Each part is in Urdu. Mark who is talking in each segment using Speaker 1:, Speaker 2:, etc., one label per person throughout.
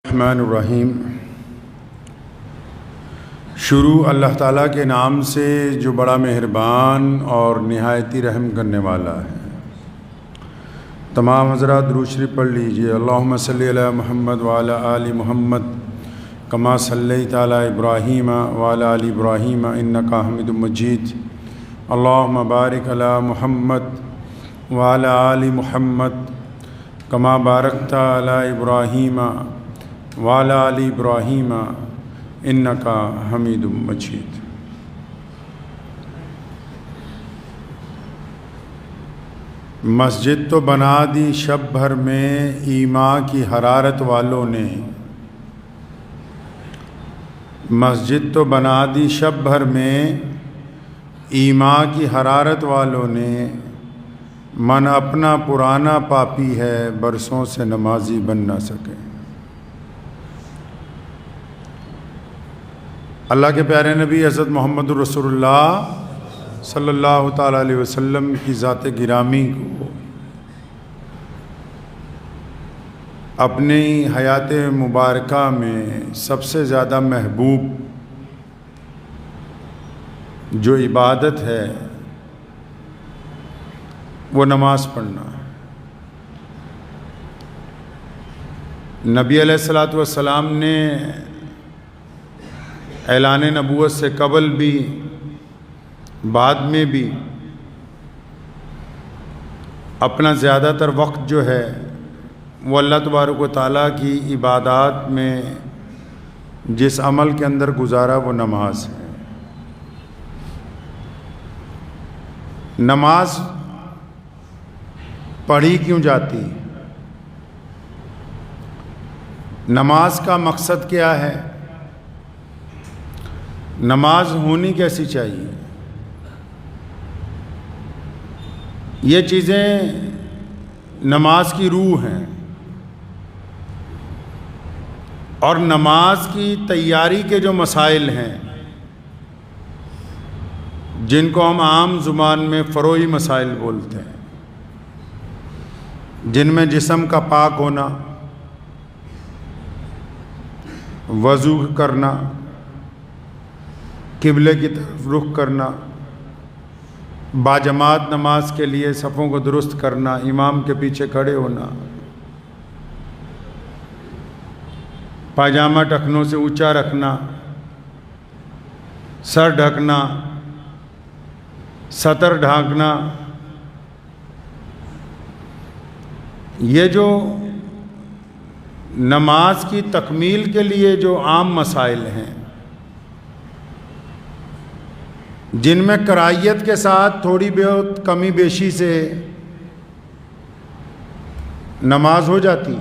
Speaker 1: الرحمن الرحیم۔ شروع اللہ تعالیٰ کے نام سے جو بڑا مہربان اور نہایت رحم کرنے والا ہے۔ تمام حضرات درود شریف پڑھ لیجئے۔ اللہم صلی علی محمد وعلی آل محمد کما صلیت علی ابراہیم وعلی آل ابراہیم انکا حمید مجید۔ اللہم بارک علی محمد وعلی آل محمد کما بارکت علی ابراہیم وعلی آل ابراہیم انکا حمید مجید۔ مسجد تو بنا دی شب بھر میں ایمان کی حرارت والوں نے، مسجد تو بنا دی شب بھر میں ایمان کی حرارت والوں نے، من اپنا پرانا پاپی ہے برسوں سے نمازی بن نہ سکے۔ اللہ کے پیارے نبی حضرت محمد رسول اللہ صلی اللہ تعالیٰ علیہ وسلم کی ذات گرامی کو اپنی حیات مبارکہ میں سب سے زیادہ محبوب جو عبادت ہے وہ نماز پڑھنا ہے۔ نبی علیہ الصلوۃ والسلام نے اعلان نبوت سے قبل بھی بعد میں بھی اپنا زیادہ تر وقت جو ہے وہ اللہ تبارک و تعالیٰ کی عبادات میں جس عمل کے اندر گزارا وہ نماز ہے۔ نماز پڑھی کیوں جاتی؟ نماز کا مقصد کیا ہے؟ نماز ہونی کیسی چاہیے؟ یہ چیزیں نماز کی روح ہیں، اور نماز کی تیاری کے جو مسائل ہیں جن کو ہم عام زبان میں فروعی مسائل بولتے ہیں، جن میں جسم کا پاک ہونا، وضو کرنا، قبلے کی طرف رخ کرنا، باجماعت نماز کے لیے صفوں کو درست کرنا، امام کے پیچھے کھڑے ہونا، پاجامہ ٹخنوں سے اونچا رکھنا، سر ڈھکنا، سطر ڈھانکنا، یہ جو نماز کی تکمیل کے لیے جو عام مسائل ہیں جن میں کرائیت کے ساتھ تھوڑی بہت کمی بیشی سے نماز ہو جاتی،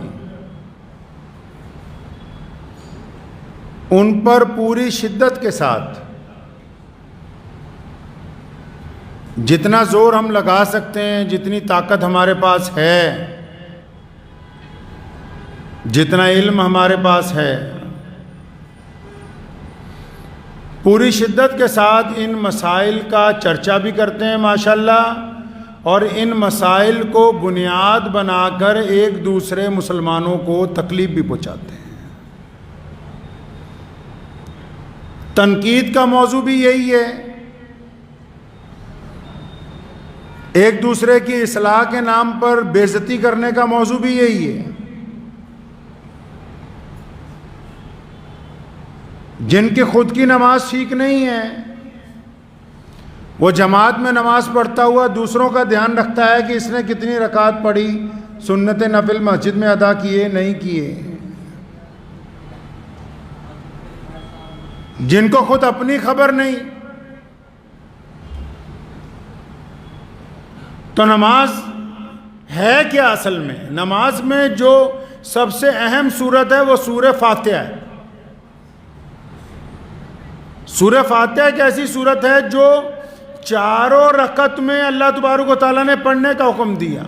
Speaker 1: ان پر پوری شدت کے ساتھ جتنا زور ہم لگا سکتے ہیں، جتنی طاقت ہمارے پاس ہے، جتنا علم ہمارے پاس ہے، پوری شدت کے ساتھ ان مسائل کا چرچا بھی کرتے ہیں ماشاءاللہ، اور ان مسائل کو بنیاد بنا کر ایک دوسرے مسلمانوں کو تکلیف بھی پہنچاتے ہیں۔ تنقید کا موضوع بھی یہی ہے، ایک دوسرے کی اصلاح کے نام پر بے عزتی کرنے کا موضوع بھی یہی ہے۔ جن کی خود کی نماز ٹھیک نہیں ہے، وہ جماعت میں نماز پڑھتا ہوا دوسروں کا دھیان رکھتا ہے کہ اس نے کتنی رکعت پڑھی، سنت نفل مسجد میں ادا کیے نہیں کیے۔ جن کو خود اپنی خبر نہیں، تو نماز ہے کیا اصل میں؟ نماز میں جو سب سے اہم سورت ہے وہ سورہ فاتحہ ہے۔ سورہ فاتحہ ایک ایسی سورت ہے جو چاروں رکعت میں اللہ تبارک و تعالیٰ نے پڑھنے کا حکم دیا۔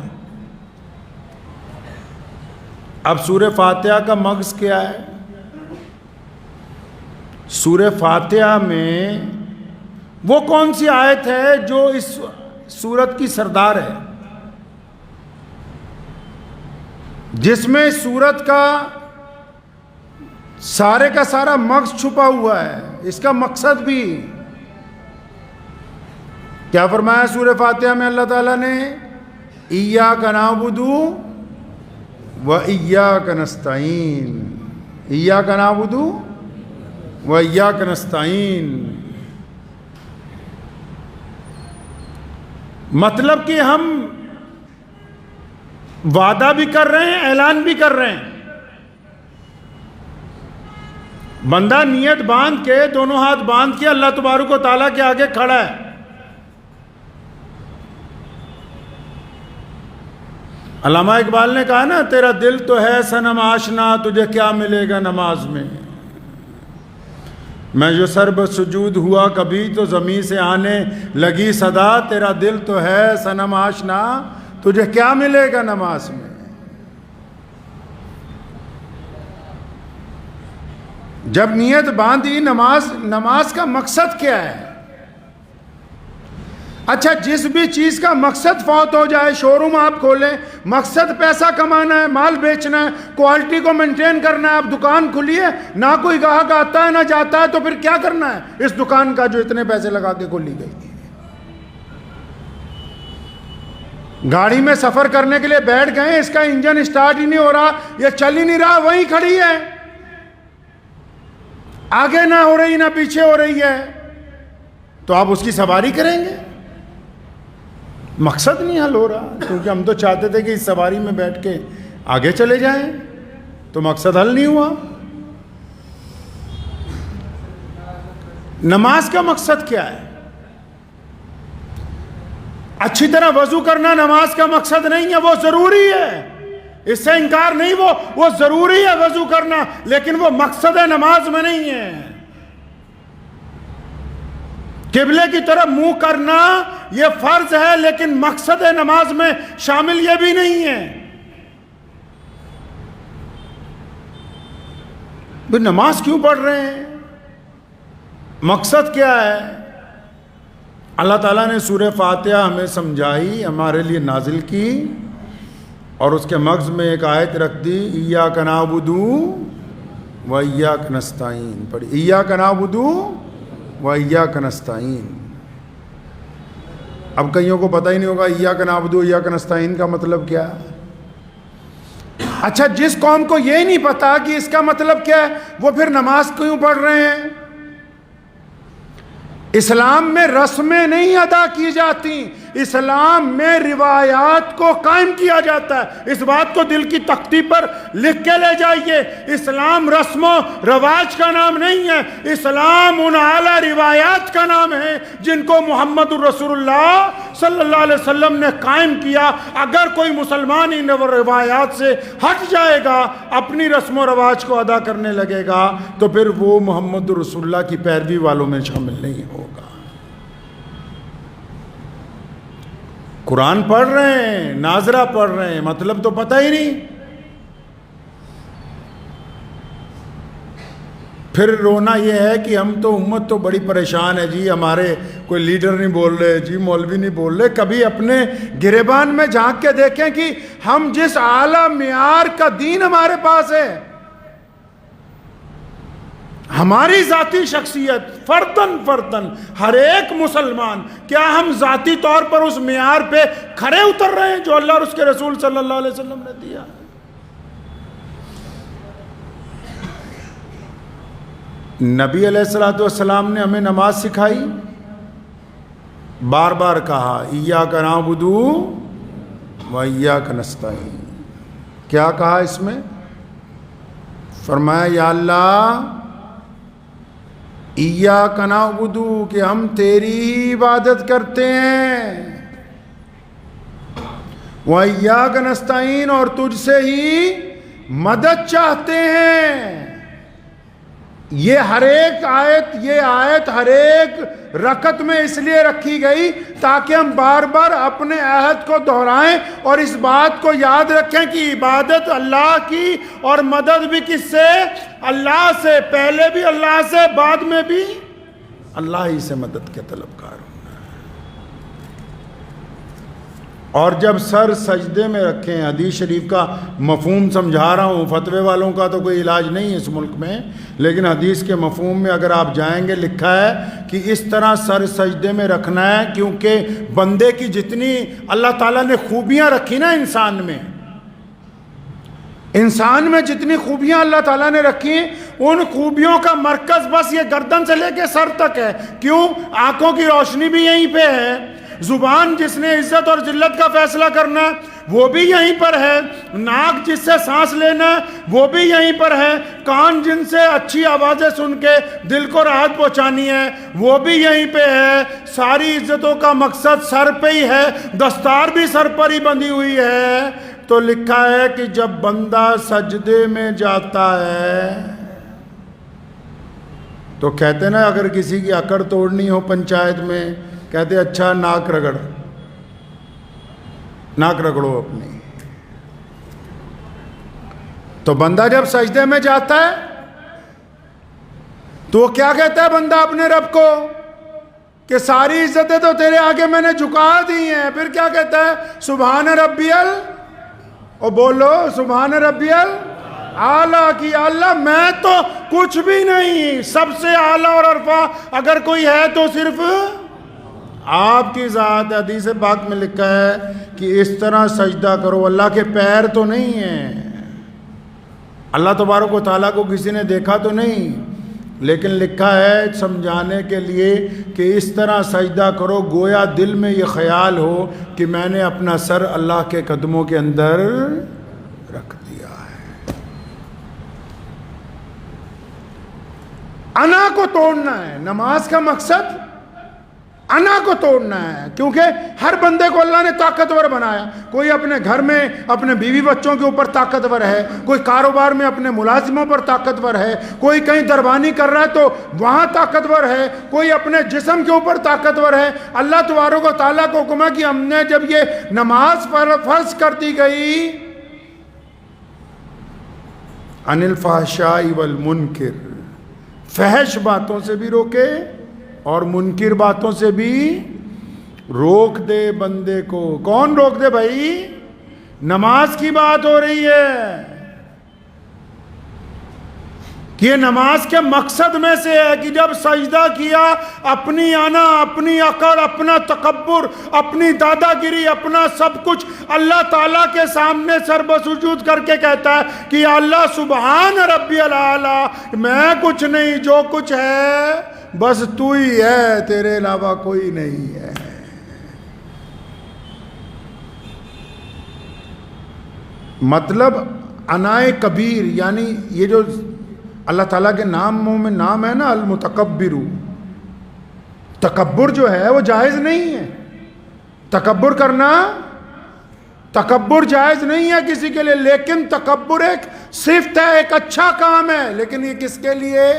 Speaker 1: اب سورہ فاتحہ کا مغز کیا ہے؟ سورہ فاتحہ میں وہ کون سی آیت ہے جو اس سورت کی سردار ہے، جس میں سورت کا سارے کا سارا مغز چھپا ہوا ہے، اس کا مقصد بھی کیا فرمایا سورہ فاتحہ میں اللہ تعالیٰ نے؟ ایاک نعبد و ایاک نستعین، ایاک نعبد و ایاک نستعین، مطلب کہ ہم وعدہ بھی کر رہے ہیں، اعلان بھی کر رہے ہیں۔ بندہ نیت باندھ کے، دونوں ہاتھ باندھ کے اللہ تبارک و تعالیٰ کے آگے کھڑا ہے۔ علامہ اقبال نے کہا نا، تیرا دل تو ہے صنم آشنا، تجھے کیا ملے گا نماز میں؟ میں جو سر بسجود ہوا کبھی تو زمین سے آنے لگی صدا، تیرا دل تو ہے صنم آشنا، تجھے کیا ملے گا نماز میں؟ جب نیت باندھی، نماز کا مقصد کیا ہے؟ اچھا، جس بھی چیز کا مقصد فوت ہو جائے، شو روم آپ کھولیں، مقصد پیسہ کمانا ہے، مال بیچنا ہے، کوالٹی کو مینٹین کرنا ہے، آپ دکان کھولیے، نہ کوئی گاہک آتا ہے نہ جاتا ہے، تو پھر کیا کرنا ہے اس دکان کا جو اتنے پیسے لگا کے کھولی گئی؟ گاڑی میں سفر کرنے کے لیے بیٹھ گئے، اس کا انجن اسٹارٹ ہی نہیں ہو رہا، یہ چل ہی نہیں رہا، وہیں کھڑی ہے، آگے نہ ہو رہی نہ پیچھے ہو رہی ہے، تو آپ اس کی سواری کریں گے؟ مقصد نہیں حل ہو رہا، کیونکہ ہم تو چاہتے تھے کہ اس سواری میں بیٹھ کے آگے چلے جائیں، تو مقصد حل نہیں ہوا۔ نماز کا مقصد کیا ہے؟ اچھی طرح وضو کرنا نماز کا مقصد نہیں ہے، وہ ضروری ہے، اس سے انکار نہیں، وہ ضروری ہے وضو کرنا، لیکن وہ مقصد نماز میں نہیں ہے۔ قبلے کی طرف منہ کرنا یہ فرض ہے، لیکن مقصد نماز میں شامل یہ بھی نہیں ہے۔ بھی نماز کیوں پڑھ رہے ہیں؟ مقصد کیا ہے؟ اللہ تعالیٰ نے سورہ فاتحہ ہمیں سمجھائی، ہمارے لیے نازل کی، اور اس کے مغز میں ایک آیت رکھ دی، ایاک نعبد و ایاک نستعین، پڑھی، ایاک نعبد و ایاک نستعین۔ اب کئیوں کو پتہ ہی نہیں ہوگا ایاک نعبد و ایاک نستعین کا مطلب کیا ہے۔ اچھا، جس قوم کو یہ نہیں پتا کہ اس کا مطلب کیا ہے، وہ پھر نماز کیوں پڑھ رہے ہیں؟ اسلام میں رسمیں نہیں ادا کی جاتی، اسلام میں روایات کو قائم کیا جاتا ہے۔ اس بات کو دل کی تختی پر لکھ کے لے جائیے، اسلام رسم و رواج کا نام نہیں ہے، اسلام ان اعلیٰ روایات کا نام ہے جن کو محمد الرسول اللہ صلی اللہ علیہ وسلم نے قائم کیا۔ اگر کوئی مسلمان ان روایات سے ہٹ جائے گا، اپنی رسم و رواج کو ادا کرنے لگے گا، تو پھر وہ محمد الرسول اللہ کی پیروی والوں میں شامل نہیں ہوگا۔ قرآن پڑھ رہے ہیں، ناظرہ پڑھ رہے ہیں، مطلب تو پتہ ہی نہیں، پھر رونا یہ ہے کہ ہم تو امت تو بڑی پریشان ہے جی، ہمارے کوئی لیڈر نہیں بول رہے جی، مولوی نہیں بول رہے۔ کبھی اپنے گریبان میں جھانک کے دیکھیں کہ ہم جس اعلیٰ معیار کا دین ہمارے پاس ہے، ہماری ذاتی شخصیت فردن ہر ایک مسلمان، کیا ہم ذاتی طور پر اس معیار پہ کھڑے اتر رہے ہیں جو اللہ اور اس کے رسول صلی اللہ علیہ وسلم نے دیا؟ نبی علیہ السلام نے ہمیں نماز سکھائی، بار بار کہا ایاک نعبد و ایاک نستعین۔ کیا کہا اس میں؟ فرمایا یا اللہ ایاک نعبد، کہ ہم تیری ہی عبادت کرتے ہیں، و ایاک نستعین، اور تجھ سے ہی مدد چاہتے ہیں۔ یہ آیت ہر ایک رکعت میں اس لیے رکھی گئی تاکہ ہم بار بار اپنے عہد کو دہرائیں اور اس بات کو یاد رکھیں کہ عبادت اللہ کی، اور مدد بھی کس سے؟ اللہ سے، پہلے بھی اللہ سے، بعد میں بھی اللہ ہی سے مدد کے طلبگار ہونا ہے۔ اور جب سر سجدے میں رکھیں، حدیث شریف کا مفہوم سمجھا رہا ہوں، فتوے والوں کا تو کوئی علاج نہیں ہے اس ملک میں، لیکن حدیث کے مفہوم میں اگر آپ جائیں گے لکھا ہے کہ اس طرح سر سجدے میں رکھنا ہے، کیونکہ بندے کی جتنی اللہ تعالیٰ نے خوبیاں رکھی نا انسان میں جتنی خوبیاں اللہ تعالیٰ نے رکھی، ان خوبیوں کا مرکز بس یہ گردن سے لے کے سر تک ہے۔ کیوں؟ آنکھوں کی روشنی بھی یہیں پہ ہے، زبان جس نے عزت اور ذلت کا فیصلہ کرنا ہے وہ بھی یہیں پر ہے، ناک جس سے سانس لینا ہے وہ بھی یہیں پر ہے، کان جن سے اچھی آوازیں سن کے دل کو راحت پہنچانی ہے وہ بھی یہیں پہ ہے۔ ساری عزتوں کا مقصد سر پہ ہی ہے، دستار بھی سر پر ہی بندھی ہوئی ہے۔ تو لکھا ہے کہ جب بندہ سجدے میں جاتا ہے تو کہتے نا اگر کسی کی اکڑ توڑنی ہو پنچایت میں، کہتے اچھا ناک رگڑو اپنی۔ تو بندہ جب سجدے میں جاتا ہے تو وہ کیا کہتا ہے بندہ اپنے رب کو کہ ساری عزتیں تو تیرے آگے میں نے جھکا دی ہیں، پھر کیا کہتا ہے؟ سبحان ربی اور بولو سبحان ربی اعلیٰ کی، اللہ میں تو کچھ بھی نہیں، سب سے اعلیٰ اور عرفہ اگر کوئی ہے تو صرف آپ کی ذات۔ حدیث پاک میں لکھا ہے کہ اس طرح سجدہ کرو، اللہ کے پیر تو نہیں ہیں، اللہ تبارک و تعالیٰ کو کسی نے دیکھا تو نہیں، لیکن لکھا ہے سمجھانے کے لیے کہ اس طرح سجدہ کرو گویا دل میں یہ خیال ہو کہ میں نے اپنا سر اللہ کے قدموں کے اندر رکھ دیا ہے۔ انا کو توڑنا ہے، نماز کا مقصد انا کو توڑنا ہے، کیونکہ ہر بندے کو اللہ نے طاقتور بنایا۔ کوئی اپنے گھر میں اپنے بیوی بچوں کے اوپر طاقتور ہے، کوئی کاروبار میں اپنے ملازموں پر طاقتور ہے، کوئی کہیں دربانی کر رہا ہے تو وہاں طاقتور ہے، کوئی اپنے جسم کے اوپر طاقتور ہے۔ اللہ تبارک و تعالیٰ کو حکم ہے کہ ہم نے جب یہ نماز فرض کر دی گئی، عن الفحشاء والمنکر، فحش باتوں سے بھی روکے اور منکر باتوں سے بھی روک دے بندے کو۔ کون روک دے بھائی؟ نماز کی بات ہو رہی ہے کہ یہ نماز کے مقصد میں سے ہے کہ جب سجدہ کیا، اپنی انا، اپنی عقل، اپنا تکبر، اپنی دادا گیری، اپنا سب کچھ اللہ تعالیٰ کے سامنے سر بسجود کر کے کہتا ہے کہ یا اللہ سبحان ربی الاعلیٰ، میں کچھ نہیں، جو کچھ ہے بس تو ہی ہے، تیرے علاوہ کوئی نہیں ہے۔ مطلب انائے کبیر، یعنی یہ جو اللہ تعالیٰ کے ناموں میں نام ہے نا المتکبر، تکبر جو ہے وہ جائز نہیں ہے، تکبر کرنا تکبر جائز نہیں ہے کسی کے لیے، لیکن تکبر ایک صفت ہے، ایک اچھا کام ہے، لیکن یہ کس کے لیے؟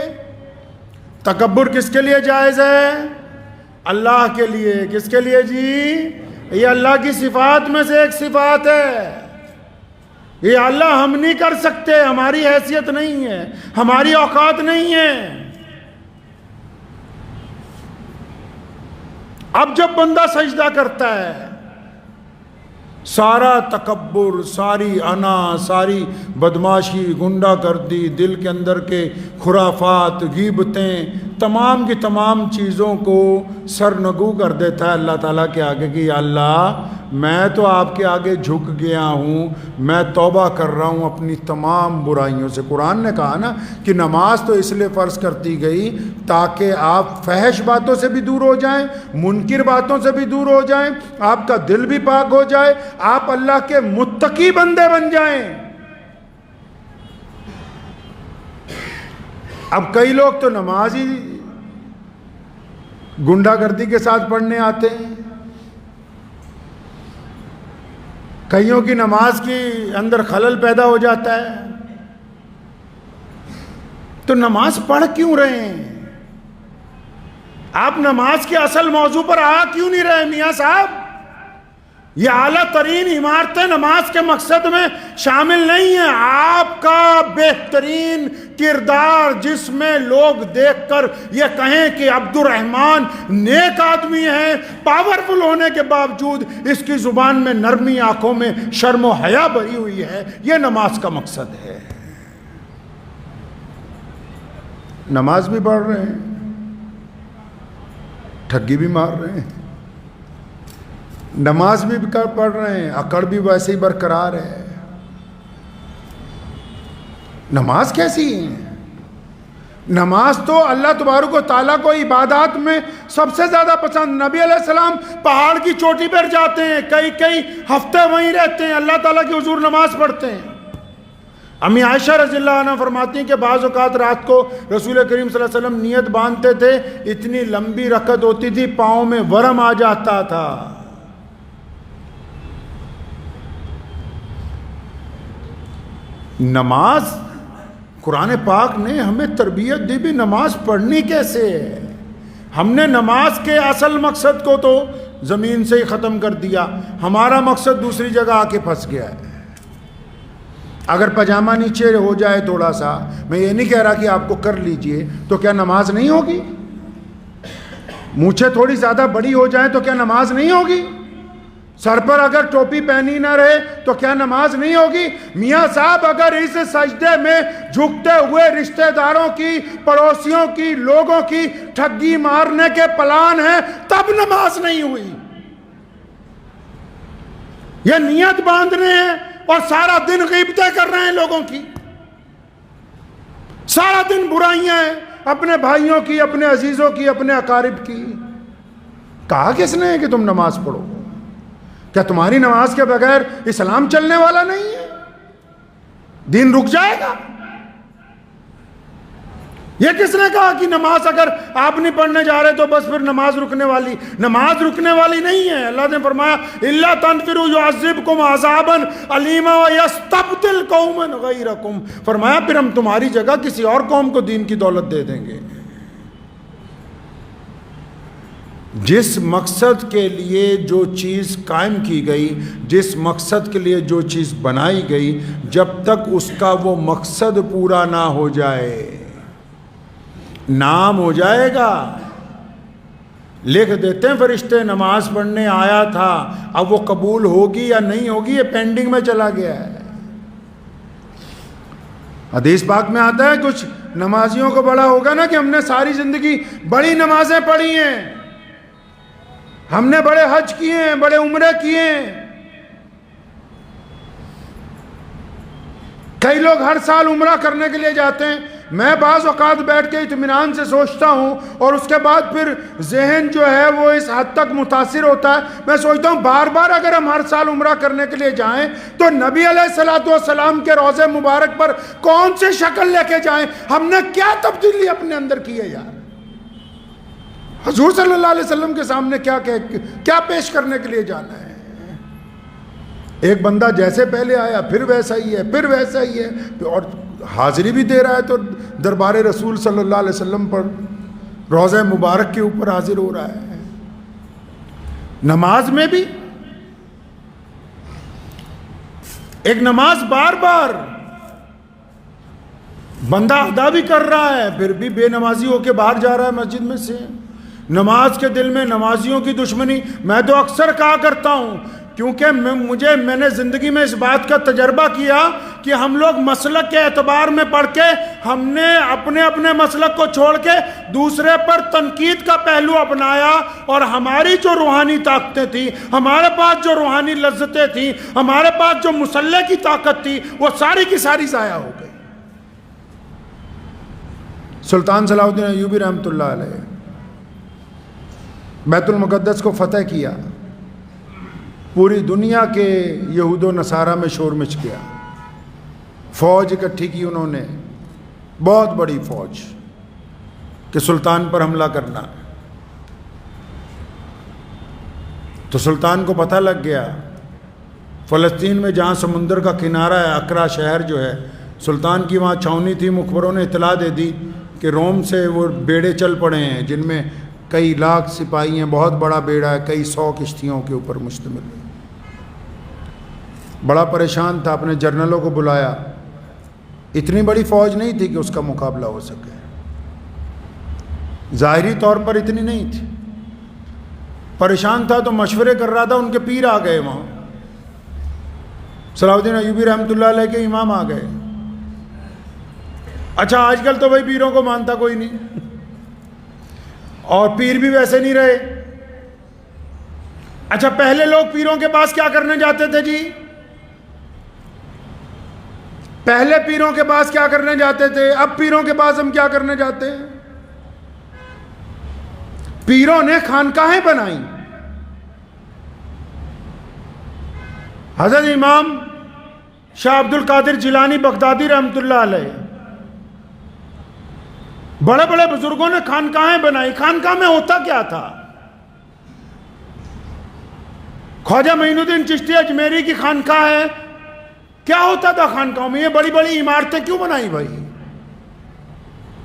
Speaker 1: تکبر کس کے لیے جائز ہے؟ اللہ کے لیے۔ کس کے لیے جی؟ یہ اللہ کی صفات میں سے ایک صفات ہے، یہ اللہ ہم نہیں کر سکتے، ہماری حیثیت نہیں ہے، ہماری اوقات نہیں ہے۔ اب جب بندہ سجدہ کرتا ہے، سارا تکبر، ساری انا، ساری بدماشی، گنڈا گردی، دل کے اندر کے خرافات، غیبتیں، تمام کی تمام چیزوں کو سرنگو کر دیتا ہے اللہ تعالیٰ کے آگے کہ یا اللہ میں تو آپ کے آگے جھک گیا ہوں، میں توبہ کر رہا ہوں اپنی تمام برائیوں سے۔ قرآن نے کہا نا کہ نماز تو اس لیے فرض کرتی گئی تاکہ آپ فحش باتوں سے بھی دور ہو جائیں، منکر باتوں سے بھی دور ہو جائیں، آپ کا دل بھی پاک ہو جائے، آپ اللہ کے متقی بندے بن جائیں۔ اب کئی لوگ تو نماز ہی گنڈا گردی کے ساتھ پڑھنے آتے ہیں، کئیوں کی نماز کے اندر خلل پیدا ہو جاتا ہے، تو نماز پڑھ کیوں رہے ہیں؟ آپ نماز کے اصل موضوع پر آ کیوں نہیں رہے میاں صاحب؟ یہ اعلیٰ ترین عمارتیں نماز کے مقصد میں شامل نہیں ہیں۔ آپ کا بہترین کردار جس میں لوگ دیکھ کر یہ کہیں کہ عبد الرحمن نیک آدمی ہے، پاورفل ہونے کے باوجود اس کی زبان میں نرمی، آنکھوں میں شرم و حیا بھری ہوئی ہے، یہ نماز کا مقصد ہے۔ نماز بھی پڑھ رہے ہیں، ٹھگی بھی مار رہے ہیں، نماز بھی پڑھ رہے ہیں، اکڑ بھی ویسے ہی برقرار ہے۔ نماز کیسی ہے؟ نماز تو اللہ تبارک و تعالیٰ کو عبادات میں سب سے زیادہ پسند۔ نبی علیہ السلام پہاڑ کی چوٹی پر جاتے ہیں، کئی ہفتے وہیں رہتے ہیں، اللہ تعالیٰ کی حضور نماز پڑھتے ہیں۔ امی عائشہ رضی اللہ عنہ فرماتی ہیں کہ بعض اوقات رات کو رسول کریم صلی اللہ علیہ وسلم نیت باندھتے تھے، اتنی لمبی رکعت ہوتی تھی پاؤں میں ورم آ جاتا تھا۔ نماز، قرآن پاک نے ہمیں تربیت دی بھی نماز پڑھنی کیسے ہے۔ ہم نے نماز کے اصل مقصد کو تو زمین سے ہی ختم کر دیا، ہمارا مقصد دوسری جگہ آ کے پھنس گیا ہے۔ اگر پاجامہ نیچے ہو جائے تھوڑا سا، میں یہ نہیں کہہ رہا کہ آپ کو کر لیجئے، تو کیا نماز نہیں ہوگی؟ مونچھیں تھوڑی زیادہ بڑی ہو جائیں تو کیا نماز نہیں ہوگی؟ سر پر اگر ٹوپی پہنی نہ رہے تو کیا نماز نہیں ہوگی؟ میاں صاحب اگر اس سجدے میں جھکتے ہوئے رشتہ داروں کی، پڑوسیوں کی، لوگوں کی ٹھگی مارنے کے پلان ہیں تب نماز نہیں ہوئی۔ یہ نیت باندھنے ہیں اور سارا دن غیبتیں کر رہے ہیں لوگوں کی، سارا دن برائیاں ہیں اپنے بھائیوں کی، اپنے عزیزوں کی، اپنے اقارب کی۔ کہا کس نے کہ تم نماز پڑھو؟ کیا تمہاری نماز کے بغیر اسلام چلنے والا نہیں ہے؟ دین رک جائے گا؟ یہ کس نے کہا کہ نماز اگر آپ نہیں پڑھنے جا رہے تو بس پھر نماز رکنے والی؟ نماز رکنے والی نہیں ہے۔ اللہ نے فرمایا اِلَّا تَنْفِرُوا يُعَذِّبْكُمْ عَذَابًا عَلِيمًا وَيَسْتَبْدِلْ قَوْمًا غَيْرَكُمْ، فرمایا پھر ہم تمہاری جگہ کسی اور قوم کو دین کی دولت دے دیں گے۔ جس مقصد کے لیے جو چیز قائم کی گئی، جس مقصد کے لیے جو چیز بنائی گئی، جب تک اس کا وہ مقصد پورا نہ ہو جائے، نام ہو جائے گا، لکھ دیتے ہیں فرشتے نماز پڑھنے آیا تھا، اب وہ قبول ہوگی یا نہیں ہوگی یہ پینڈنگ میں چلا گیا ہے۔ حدیث پاک میں آتا ہے کچھ نمازیوں کو بڑا ہوگا نا کہ ہم نے ساری زندگی بڑی نمازیں پڑھی ہیں، ہم نے بڑے حج کیے ہیں، بڑے عمرے کیے ہیں۔ کئی لوگ ہر سال عمرہ کرنے کے لیے جاتے ہیں، میں بعض اوقات بیٹھ کے اطمینان سے سوچتا ہوں اور اس کے بعد پھر ذہن جو ہے وہ اس حد تک متاثر ہوتا ہے، میں سوچتا ہوں بار بار اگر ہم ہر سال عمرہ کرنے کے لیے جائیں تو نبی علیہ السلام کے روضے مبارک پر کون سی شکل لے کے جائیں؟ ہم نے کیا تبدیلی اپنے اندر کی ہے یار؟ حضور صلی اللہ علیہ وسلم کے سامنے کیا پیش کرنے کے لیے جانا ہے؟ ایک بندہ جیسے پہلے آیا پھر ویسا ہی ہے، پھر ویسا ہی ہے، اور حاضری بھی دے رہا ہے تو دربار رسول صلی اللہ علیہ وسلم پر روضہ مبارک کے اوپر حاضر ہو رہا ہے۔ نماز میں بھی ایک نماز بار بار بندہ ادا بھی کر رہا ہے، پھر بھی بے نمازی ہو کے باہر جا رہا ہے مسجد میں سے۔ نماز کے دل میں نمازیوں کی دشمنی، میں تو اکثر کہا کرتا ہوں کیونکہ میں نے زندگی میں اس بات کا تجربہ کیا کہ ہم لوگ مسلک کے اعتبار میں پڑھ کے ہم نے اپنے مسلک کو چھوڑ کے دوسرے پر تنقید کا پہلو اپنایا، اور ہماری جو روحانی طاقتیں تھیں، ہمارے پاس جو روحانی لذتیں تھیں، ہمارے پاس جو مسلح کی طاقت تھی، وہ ساری کی ساری ضائع ہو گئی۔ سلطان صلاح الدین ایوبی رحمۃ اللہ علیہ بیت المقدس کو فتح کیا، پوری دنیا کے یہود و نصارہ میں شور مچ گیا، فوج اکٹھی کی انہوں نے، بہت بڑی فوج، کہ سلطان پر حملہ کرنا۔ تو سلطان کو پتہ لگ گیا، فلسطین میں جہاں سمندر کا کنارہ ہے، اکرا شہر جو ہے، سلطان کی وہاں چھاؤنی تھی، مخبروں نے اطلاع دے دی کہ روم سے وہ بیڑے چل پڑے ہیں جن میں کئی لاکھ سپاہی ہیں، بہت بڑا بیڑا ہے، کئی 100 کشتیوں کے اوپر مشتمل ہے۔ بڑا پریشان تھا، اپنے جرنلوں کو بلایا. اتنی بڑی فوج نہیں تھی کہ اس کا مقابلہ ہو سکے، ظاہری طور پر اتنی نہیں تھی. پریشان تھا تو مشورے کر رہا تھا، ان کے پیر آ گئے وہاں. صلاح الدین ایوبی رحمۃ اللہ علیہ کے امام آ گئے. اچھا آج کل تو بھائی پیروں کو مانتا کوئی نہیں، اور پیر بھی ویسے نہیں رہے. اچھا پہلے لوگ پیروں کے پاس کیا کرنے جاتے تھے جی؟ پہلے پیروں کے پاس کیا کرنے جاتے تھے؟ اب پیروں کے پاس ہم کیا کرنے جاتے ہیں؟ پیروں نے خانقاہیں بنائیں. حضرت امام شاہ عبد القادر جیلانی بغدادی رحمۃ اللہ علیہ، بڑے بڑے بزرگوں نے خانقاہیں بنائی. خانقاہ میں ہوتا کیا تھا؟ خواجہ معین الدین چشتی اجمیری کی خانقاہ ہے، کیا ہوتا تھا خانقاہوں میں؟ یہ بڑی بڑی عمارتیں کیوں بنائی بھائی؟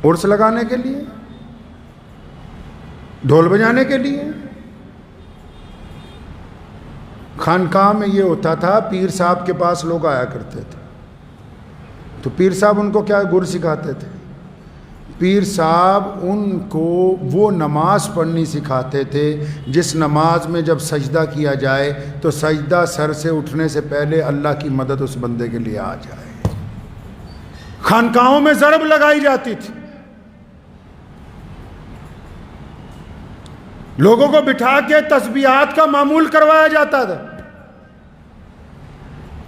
Speaker 1: عرس لگانے کے لیے، ڈھول بجانے کے لیے. خانقاہ میں یہ ہوتا تھا، پیر صاحب کے پاس لوگ آیا کرتے تھے تو پیر صاحب ان کو کیا گر سکھاتے تھے؟ پیر صاحب ان کو وہ نماز پڑھنی سکھاتے تھے جس نماز میں جب سجدہ کیا جائے تو سجدہ سر سے اٹھنے سے پہلے اللہ کی مدد اس بندے کے لیے آ جائے. خانقاہوں میں ضرب لگائی جاتی تھی، لوگوں کو بٹھا کے تسبیحات کا معمول کروایا جاتا تھا.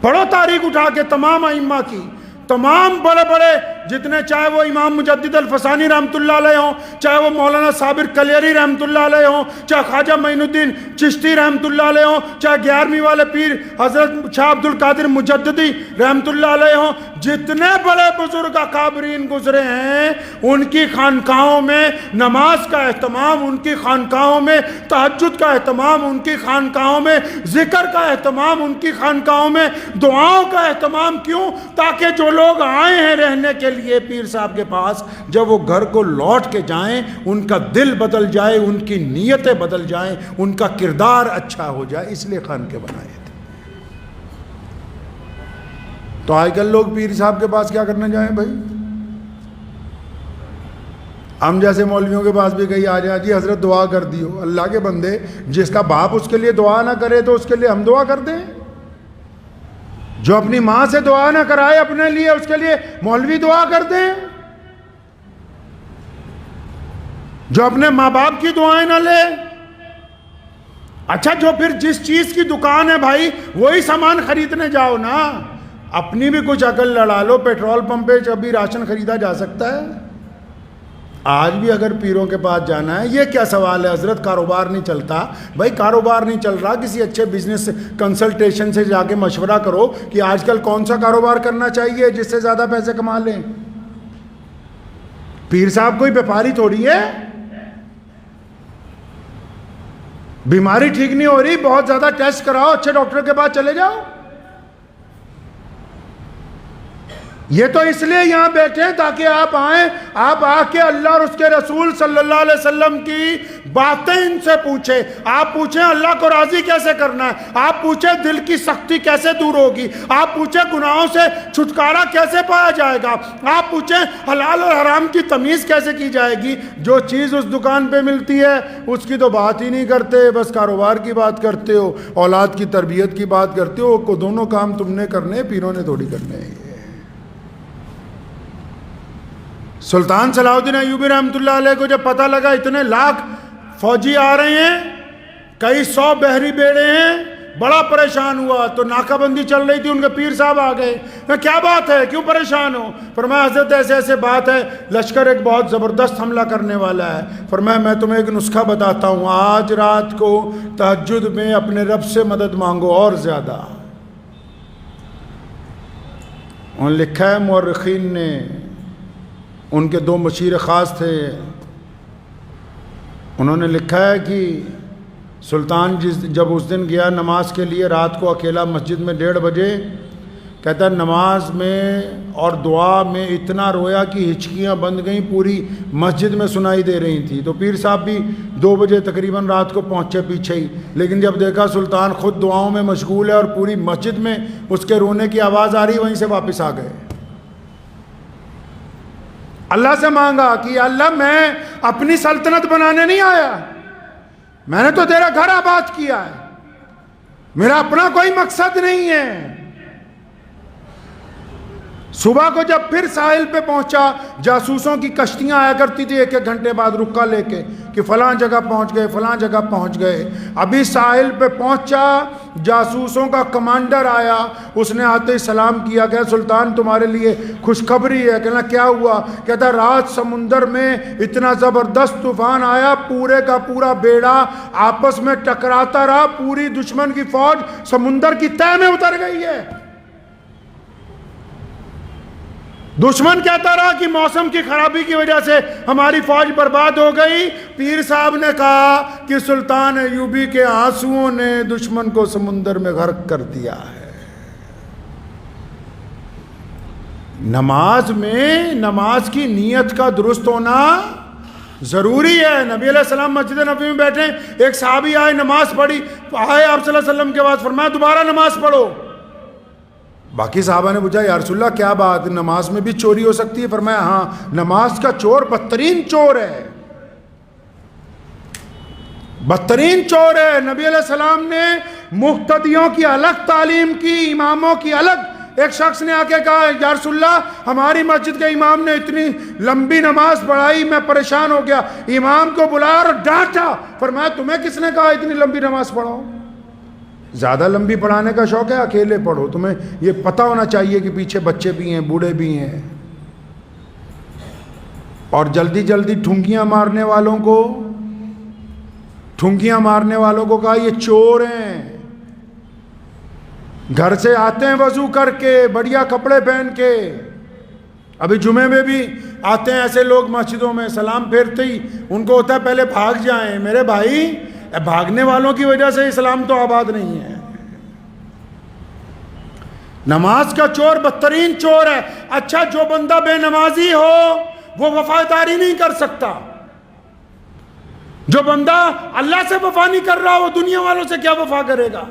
Speaker 1: پڑھو تاریخ اٹھا کے تمام ائمہ کی، تمام بڑے بڑے جتنے، چاہے وہ امام مجدد الفسانی رحمۃ اللہ علیہ ہوں، چاہے وہ مولانا صابر کلیری رحمۃ اللہ علیہ ہوں، چاہے خواجہ معین الدین چشتی رحمۃ اللہ علیہ ہوں، چاہے 11ویں والے پیر حضرت شاہ عبد القادر مجددی رحمۃ اللہ علیہ ہوں، جتنے بڑے بزرگ اکابرین گزرے ہیں ان کی خانقاہوں میں نماز کا اہتمام، ان کی خانقاہوں میں تہجد کا اہتمام، ان کی خانقاہوں میں ذکر کا اہتمام، ان کی خانقاہوں میں دعاؤں کا اہتمام. کیوں؟ تاکہ جو لوگ آئے ہیں رہنے کے لیے پیر صاحب کے پاس، جب وہ گھر کو لوٹ کے جائیں ان کا دل بدل جائے، ان کی نیتیں بدل جائیں، ان کا کردار اچھا ہو جائے. اس لیے خانقاہ بنائے تھے. تو آج کل لوگ پیر صاحب کے پاس کیا کرنے جائیں بھائی؟ ہم جیسے مولویوں کے پاس بھی کہیں آ جائیں جی حضرت دعا کر دیو. اللہ کے بندے، جس کا باپ اس کے لیے دعا نہ کرے تو اس کے لیے ہم دعا کر دیں؟ جو اپنی ماں سے دعا نہ کرائے اپنے لیے، اس کے لیے مولوی دعا کر دیں؟ جو اپنے ماں باپ کی دعائیں نہ لے؟ اچھا جو پھر جس چیز کی دکان ہے بھائی وہی سامان خریدنے جاؤ نا. اپنی بھی کچھ عقل لڑا لو. پیٹرول پمپ پہ جب بھی راشن خریدا جا سکتا ہے. آج بھی اگر پیروں کے پاس جانا ہے، یہ کیا سوال ہے حضرت کاروبار نہیں چلتا؟ بھائی کاروبار نہیں چل رہا، کسی اچھے بزنس کنسلٹیشن سے جا کے مشورہ کرو کہ آج کل کون سا کاروبار کرنا چاہیے جس سے زیادہ پیسے کما لیں. پیر صاحب کوئی بیپاری تھوڑی ہے. بیماری ٹھیک نہیں ہو رہی، بہت زیادہ ٹیسٹ کراؤ، اچھے ڈاکٹر کے پاس چلے جاؤ. یہ تو اس لیے یہاں بیٹھے ہیں تاکہ آپ آئیں، آپ آ کے اللہ اور اس کے رسول صلی اللہ علیہ وسلم کی باتیں ان سے پوچھیں. آپ پوچھیں اللہ کو راضی کیسے کرنا ہے، آپ پوچھیں دل کی سختی کیسے دور ہوگی، آپ پوچھیں گناہوں سے چھٹکارا کیسے پایا جائے گا، آپ پوچھیں حلال اور حرام کی تمیز کیسے کی جائے گی. جو چیز اس دکان پہ ملتی ہے اس کی تو بات ہی نہیں کرتے، بس کاروبار کی بات کرتے ہو، اولاد کی تربیت کی بات کرتے ہو. کو دونوں کام تم نے کرنے، پیروں نے تھوڑی کرنے ہیں. سلطان صلاح الدین ایوبی رحمۃ اللہ علیہ کو جب پتہ لگا اتنے لاکھ فوجی آ رہے ہیں، کئی 100 بحری بیڑے ہیں، بڑا پریشان ہوا. تو ناکہ بندی چل رہی تھی، ان کے پیر صاحب آ گئے. کیا بات ہے، کیوں پریشان ہو؟ فرمایا حضرت ایسے ایسے بات ہے، لشکر ایک بہت زبردست حملہ کرنے والا ہے. فرمایا میں تمہیں ایک نسخہ بتاتا ہوں، آج رات کو تہجد میں اپنے رب سے مدد مانگو اور زیادہ. اور لکھا ہے مورخین نے، ان کے 2 مشیر خاص تھے، انہوں نے لکھا ہے کہ سلطان جب اس دن گیا نماز کے لیے رات کو اکیلا مسجد میں 1:30 بجے، کہتا ہے نماز میں اور دعا میں اتنا رویا کہ ہچکیاں بند گئیں، پوری مسجد میں سنائی دے رہی تھی۔ تو پیر صاحب بھی 2 بجے تقریباً رات کو پہنچے پیچھے ہی، لیکن جب دیکھا سلطان خود دعاؤں میں مشغول ہے اور پوری مسجد میں اس کے رونے کی آواز آ رہی، وہیں سے واپس آ گئے۔ اللہ سے مانگا کہ اللہ میں اپنی سلطنت بنانے نہیں آیا، میں نے تو تیرا گھر آباد کیا ہے، میرا اپنا کوئی مقصد نہیں ہے۔ صبح کو جب پھر ساحل پہ پہنچا، جاسوسوں کی کشتیاں آیا کرتی تھی 1-1 گھنٹے بعد رکا لے کے کہ فلاں جگہ پہنچ گئے، فلاں جگہ پہنچ گئے۔ ابھی ساحل پہ پہنچا، جاسوسوں کا کمانڈر آیا، اس نے آتے ہی سلام کیا کہ سلطان تمہارے لیے خوشخبری ہے۔ کہنا کیا ہوا؟ کہتا رات سمندر میں اتنا زبردست طوفان آیا، پورے کا پورا بیڑا آپس میں ٹکراتا رہا، پوری دشمن کی فوج سمندر کی تہہ میں اتر گئی ہے۔ دشمن کہتا رہا کہ موسم کی خرابی کی وجہ سے ہماری فوج برباد ہو گئی۔ پیر صاحب نے کہا کہ سلطان ایوبی کے آنسوؤں نے دشمن کو سمندر میں غرق کر دیا ہے۔ نماز میں نماز کی نیت کا درست ہونا ضروری ہے۔ نبی علیہ السلام مسجد نبوی میں بیٹھے، ایک صحابی آئے، نماز پڑھی، آئے آپ صلی اللہ علیہ وسلم کے بعد فرمایا دوبارہ نماز پڑھو۔ باقی صحابہ نے پوچھا یا رسول اللہ کیا بات، نماز میں بھی چوری ہو سکتی ہے؟ فرمایا ہاں، نماز کا چور بدترین چور ہے، بدترین چور ہے۔ نبی علیہ السلام نے مقتدیوں کی الگ تعلیم کی، اماموں کی الگ۔ ایک شخص نے آ کے کہا یا رسول اللہ ہماری مسجد کے امام نے اتنی لمبی نماز پڑھائی، میں پریشان ہو گیا۔ امام کو بلایا اور ڈانٹا، فرمایا تمہیں کس نے کہا اتنی لمبی نماز پڑھو؟ زیادہ لمبی پڑھانے کا شوق ہے، اکیلے پڑھو، تمہیں یہ پتہ ہونا چاہیے کہ پیچھے بچے بھی ہیں، بوڑھے بھی ہیں۔ اور جلدی جلدی ٹھنکیاں مارنے والوں کو کہا یہ چور ہیں، گھر سے آتے ہیں وضو کر کے، بڑھیا کپڑے پہن کے، ابھی جمعے میں بھی آتے ہیں ایسے لوگ مسجدوں میں، سلام پھیرتے ہی ان کو ہوتا ہے پہلے بھاگ جائیں۔ میرے بھائی بھاگنے والوں کی وجہ سے اسلام تو آباد نہیں ہے۔ نماز کا چور بدترین چور ہے۔ اچھا جو بندہ بے نمازی ہو وہ وفاداری نہیں کر سکتا، جو بندہ اللہ سے وفا نہیں کر رہا وہ دنیا والوں سے کیا وفا کرے گا؟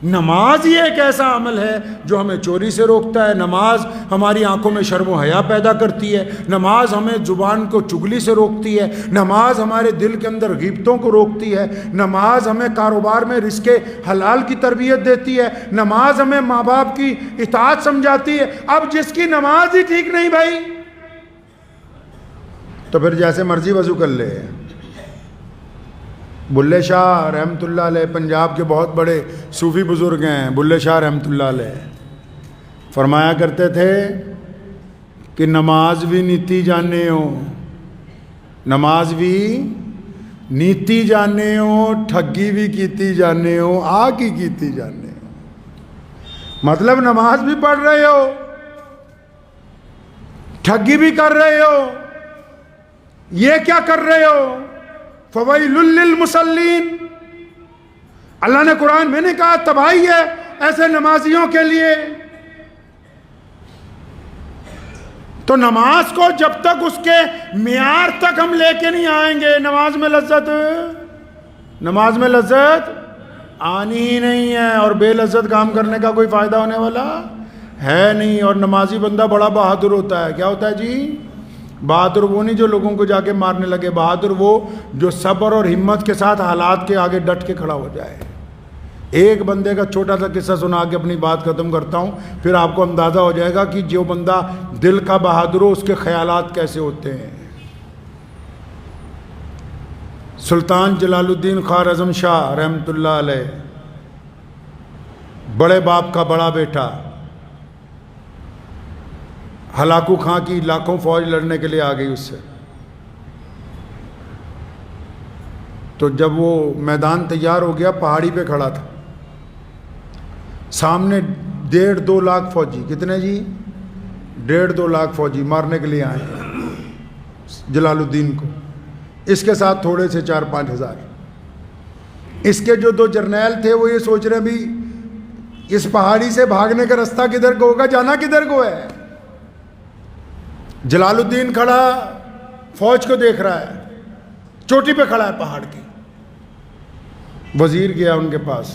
Speaker 1: نماز ہی ایک ایسا عمل ہے جو ہمیں چوری سے روکتا ہے، نماز ہماری آنکھوں میں شرم و حیا پیدا کرتی ہے، نماز ہمیں زبان کو چگلی سے روکتی ہے، نماز ہمارے دل کے اندر غیبتوں کو روکتی ہے، نماز ہمیں کاروبار میں رزق حلال کی تربیت دیتی ہے، نماز ہمیں ماں باپ کی اطاعت سمجھاتی ہے۔ اب جس کی نماز ہی ٹھیک نہیں بھائی، تو پھر جیسے مرضی وضو کر لے۔ بلے شاہ رحمۃ اللہ علیہ پنجاب کے بہت بڑے صوفی بزرگ ہیں، بلے شاہ رحمۃ اللہ علیہ فرمایا کرتے تھے کہ نماز بھی نیتی جانے ہو، نماز بھی نیتی جانے ہو، ٹھگی بھی کیتی جانے ہو، آگ ہی کیتی جانے ہو۔ مطلب نماز بھی پڑھ رہے ہو، ٹھگی بھی کر رہے ہو، یہ کیا کر رہے ہو؟ فویل للمصلین، اللہ نے قرآن میں نے کہا تباہی ہے ایسے نمازیوں کے لیے۔ تو نماز کو جب تک اس کے معیار تک ہم لے کے نہیں آئیں گے، نماز میں لذت آنی ہی نہیں ہے، اور بے لذت کام کرنے کا کوئی فائدہ ہونے والا ہے نہیں۔ اور نمازی بندہ بڑا بہادر ہوتا ہے۔ کیا ہوتا ہے جی؟ بہادر وہ نہیں جو لوگوں کو جا کے مارنے لگے، بہادر وہ جو صبر اور ہمت کے ساتھ حالات کے آگے ڈٹ کے کھڑا ہو جائے۔ ایک بندے کا چھوٹا سا قصہ سنا کے اپنی بات ختم کرتا ہوں، پھر آپ کو اندازہ ہو جائے گا کہ جو بندہ دل کا بہادر ہو اس کے خیالات کیسے ہوتے ہیں۔ سلطان جلال الدین خوارزم شاہ رحمۃ اللہ علیہ، بڑے باپ کا بڑا بیٹا، ہلاکو خاں کی لاکھوں فوج لڑنے کے لیے آ گئی اس سے۔ تو جب وہ میدان تیار ہو گیا، پہاڑی پہ کھڑا تھا، سامنے 1.5-2 لاکھ فوجی، کتنے جی؟ 1.5-2 لاکھ فوجی مارنے کے لیے آئے جلال الدین کو، اس کے ساتھ تھوڑے سے 4-5 ہزار۔ اس کے جو 2 جرنیل تھے وہ یہ سوچ رہے بھی اس پہاڑی سے بھاگنے کا راستہ کدھر کو ہوگا، جانا کدھر کو ہے؟ جلال الدین کھڑا فوج کو دیکھ رہا ہے، چوٹی پہ کھڑا ہے پہاڑ کی. وزیر گیا ان کے پاس،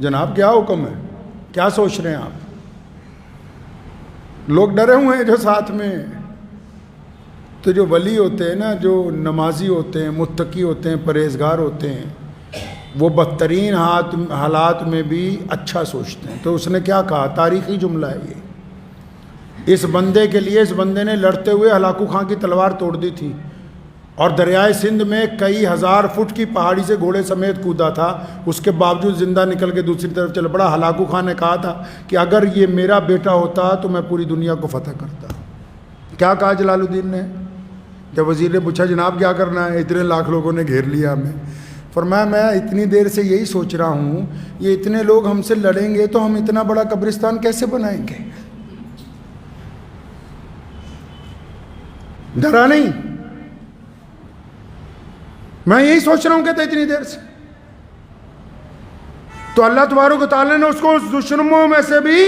Speaker 1: جناب کیا حکم ہے، کیا سوچ رہے ہیں آپ؟ لوگ ڈرے ہوئے ہیں جو ساتھ میں. تو جو ولی ہوتے ہیں نا، جو نمازی ہوتے ہیں، متقی ہوتے ہیں، پرہیزگار ہوتے ہیں، وہ بدترین حالات میں بھی اچھا سوچتے ہیں. تو اس نے کیا کہا، تاریخی جملہ ہے یہ، اس بندے کے لیے، اس بندے نے لڑتے ہوئے ہلاکو خان کی تلوار توڑ دی تھی اور دریائے سندھ میں کئی ہزار فٹ کی پہاڑی سے گھوڑے سمیت کودا تھا، اس کے باوجود زندہ نکل کے دوسری طرف چل پڑا. ہلاکو خان نے کہا تھا کہ اگر یہ میرا بیٹا ہوتا تو میں پوری دنیا کو فتح کرتا. کیا کہا جلال الدین نے؟ جب وزیر نے پوچھا جناب کیا کرنا ہے، اتنے لاکھ لوگوں نے گھیر لیا ہمیں، فرمایا میں اتنی دیر سے یہی سوچ رہا ہوں، یہ اتنے لوگ ہم سے لڑیں گے تو ہم اتنا بڑا قبرستان کیسے بنائیں گے؟ ڈرا نہیں، میں یہی سوچ رہا ہوں کہتے اتنی دیر سے. تو اللہ تبارک و تعالیٰ نے اس کو اس دشمنوں میں سے بھی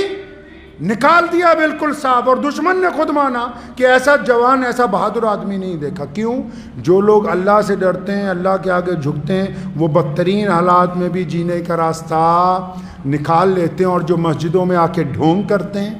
Speaker 1: نکال دیا بالکل صاف، اور دشمن نے خود مانا کہ ایسا جوان، ایسا بہادر آدمی نہیں دیکھا. کیوں؟ جو لوگ اللہ سے ڈرتے ہیں، اللہ کے آگے جھکتے ہیں، وہ بدترین حالات میں بھی جینے کا راستہ نکال لیتے ہیں. اور جو مسجدوں میں آ کے ڈھونگ کرتے ہیں،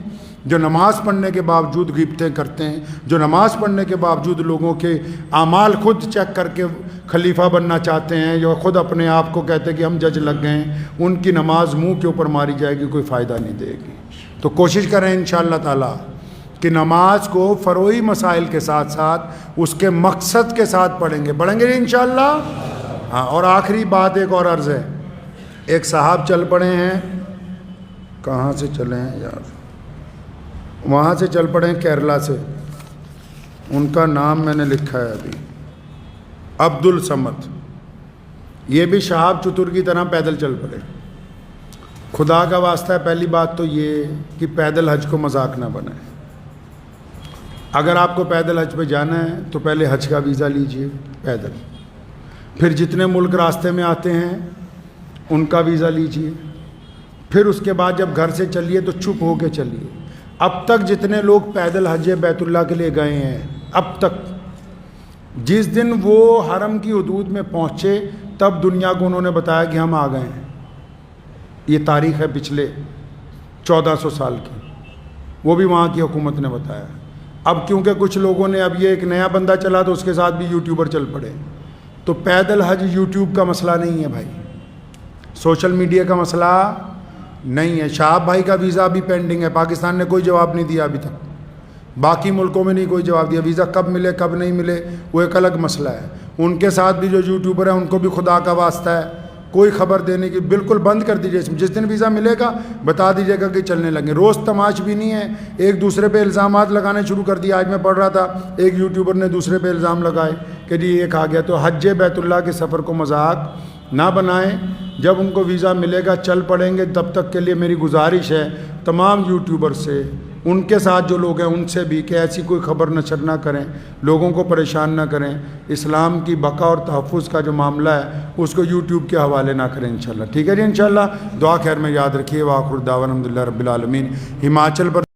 Speaker 1: جو نماز پڑھنے کے باوجود غیبتیں کرتے ہیں، جو نماز پڑھنے کے باوجود لوگوں کے اعمال خود چیک کر کے خلیفہ بننا چاہتے ہیں، جو خود اپنے آپ کو کہتے ہیں کہ ہم جج لگ گئے ہیں، ان کی نماز منہ کے اوپر ماری جائے گی، کوئی فائدہ نہیں دے گی. تو کوشش کریں انشاءاللہ تعالی کہ نماز کو فروعی مسائل کے ساتھ ساتھ اس کے مقصد کے ساتھ پڑھیں گے انشاءاللہ. ہاں، اور آخری بات ایک اور عرض ہے. ایک صاحب چل پڑے ہیں، کہاں سے چلے ہیں یار، وہاں سے چل پڑے ہیں کیرلا سے، ان کا نام میں نے لکھا ہے ابھی، عبد الصمد. یہ بھی شہاب چتر کی طرح پیدل چل پڑے. خدا کا واسطہ ہے، پہلی بات تو یہ کہ پیدل حج کو مذاق نہ بنائیں. اگر آپ کو پیدل حج پہ جانا ہے تو پہلے حج کا ویزا لیجئے پیدل، پھر جتنے ملک راستے میں آتے ہیں ان کا ویزا لیجئے، پھر اس کے بعد جب گھر سے چلیے تو چپ ہو کے چلیے. اب تک جتنے لوگ پیدل حج بیت اللہ کے لیے گئے ہیں، اب تک جس دن وہ حرم کی حدود میں پہنچے تب دنیا کو انہوں نے بتایا کہ ہم آ گئے ہیں. یہ تاریخ ہے پچھلے 1400 سال کی، وہ بھی وہاں کی حکومت نے بتایا. اب کیونکہ کچھ لوگوں نے، اب یہ ایک نیا بندہ چلا تو اس کے ساتھ بھی یوٹیوبر چل پڑے. تو پیدل حج یوٹیوب کا مسئلہ نہیں ہے بھائی، سوشل میڈیا کا مسئلہ نہیں ہے. شہاب بھائی کا ویزا بھی پینڈنگ ہے، پاکستان نے کوئی جواب نہیں دیا ابھی تک، باقی ملکوں میں نہیں کوئی جواب دیا. ویزا کب ملے کب نہیں ملے وہ ایک الگ مسئلہ ہے. ان کے ساتھ بھی جو یوٹیوبر ہیں ان کو بھی خدا کا واسطہ ہے کوئی خبر دینے کی بالکل بند کر دیجیے. جس دن ویزا ملے گا بتا دیجیے گا کہ چلنے لگیں. روز تماش بھی نہیں ہے، ایک دوسرے پہ الزامات لگانے شروع کر دیا. آج میں پڑھ رہا تھا ایک یوٹیوبر نے دوسرے پہ الزام لگائے کہ جی یہ کہا گیا. تو حج بیت اللہ کے سفر کو مذاق نہ بنائیں. جب ان کو ویزا ملے گا چل پڑیں گے. تب تک کے لیے میری گزارش ہے تمام یوٹیوبر سے، ان کے ساتھ جو لوگ ہیں ان سے بھی، کہ ایسی کوئی خبر نشر نہ کریں، لوگوں کو پریشان نہ کریں. اسلام کی بقا اور تحفظ کا جو معاملہ ہے اس کو یوٹیوب کے حوالے نہ کریں انشاءاللہ. ٹھیک ہے جی، انشاءاللہ دعا خیر میں یاد رکھیے. وآخر دعوانا الحمدللہ رب العالمین. ہماچل پر